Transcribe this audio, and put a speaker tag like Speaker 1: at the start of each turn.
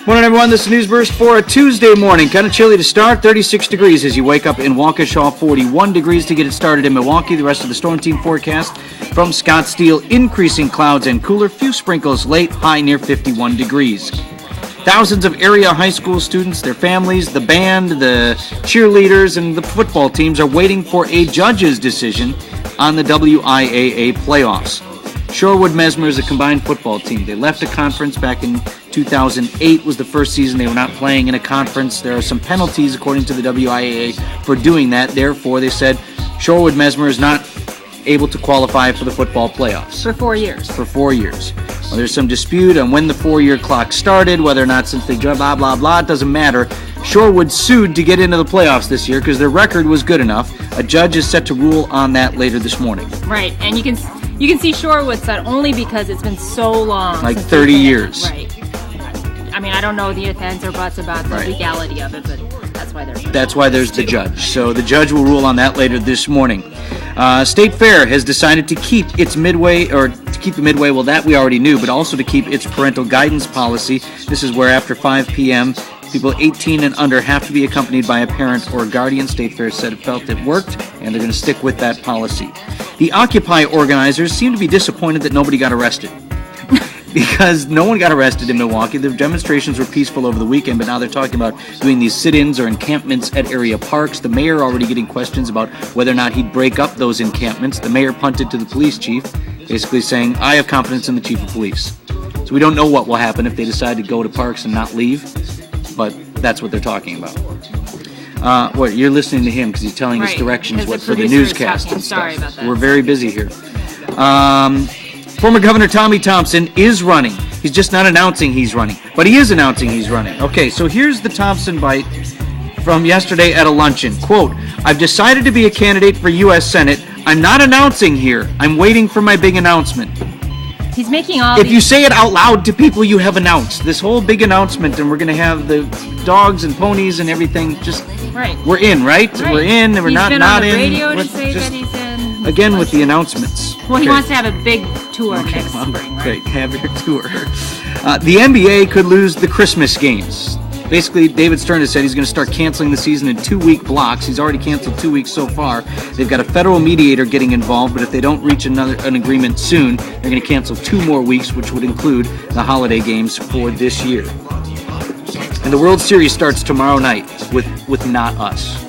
Speaker 1: Morning, everyone. This is NewsBurst for a Tuesday morning. Kind of chilly to start, 36 degrees as you wake up in Waukesha, 41 degrees to get it started in Milwaukee. The rest of the storm team forecast from Scottsdale, increasing clouds and cooler, few sprinkles late, high near 51 degrees. Thousands of area high school students, their families, the band, the cheerleaders, and the football teams are waiting for a judge's decision on the WIAA playoffs. Shorewood Mesmer is a combined football team. They left a conference back in 2008 was the first season they were not playing in a conference. There are some penalties according to the WIAA for doing that. Therefore, they said Shorewood Mesmer is not able to qualify for the football playoffs.
Speaker 2: For 4 years.
Speaker 1: For 4 years. Well, there's some dispute on when the 4-year clock started, whether or not since they blah, blah, blah, it doesn't matter. Shorewood sued to get into the playoffs this year because their record was good enough. A judge is set to rule on that later this morning.
Speaker 2: Right, and you can see Shorewood said only because it's been so long.
Speaker 1: Like 30 years.
Speaker 2: Right. I mean, I don't know the ifs, ands, or buts about the legality of it, but that's why there's
Speaker 1: the judge. So the judge will rule on that later this morning. State Fair has decided to keep its midway, or to keep the midway, well, that we already knew, but also to keep its parental guidance policy. This is where after 5 p.m., people 18 and under have to be accompanied by a parent or guardian. State Fair said it felt it worked, and they're going to stick with that policy. The Occupy organizers seem to be disappointed that nobody got arrested. Because no one got arrested in Milwaukee. The demonstrations were peaceful over the weekend, but now they're talking about doing these sit-ins or encampments at area parks. The mayor already getting questions about whether or not he'd break up those encampments. The mayor punted to the police chief, basically saying, I have confidence in the chief of police. So we don't know what will happen if they decide to go to parks and not leave, but that's what they're talking about. You're listening to him because he's telling us directions for the newscast.
Speaker 2: I'm sorry about that.
Speaker 1: We're very busy here. Former Governor Tommy Thompson is running. He's just not announcing he's running, but he is announcing he's running. Okay, so here's the Thompson bite from yesterday at a luncheon. Quote, I've decided to be a candidate for U.S. Senate. I'm not announcing here. I'm waiting for my big announcement.
Speaker 2: He's making all
Speaker 1: If you say it out loud to people, you have announced this whole big announcement, and we're going to have the dogs and ponies and everything. Just we're in, right? We're in, and we're not in.
Speaker 2: He's been on the radio to say that he's in.
Speaker 1: Again with the announcements.
Speaker 2: Well, he wants to have a big tour next spring, right?
Speaker 1: Great, have your tour. The NBA could lose the Christmas games. Basically, David Stern has said he's going to start canceling the season in 2-week blocks. He's already canceled 2 weeks so far. They've got a federal mediator getting involved, but if they don't reach an agreement soon, they're going to cancel 2 more weeks, which would include the holiday games for this year. And the World Series starts tomorrow night with Not Us.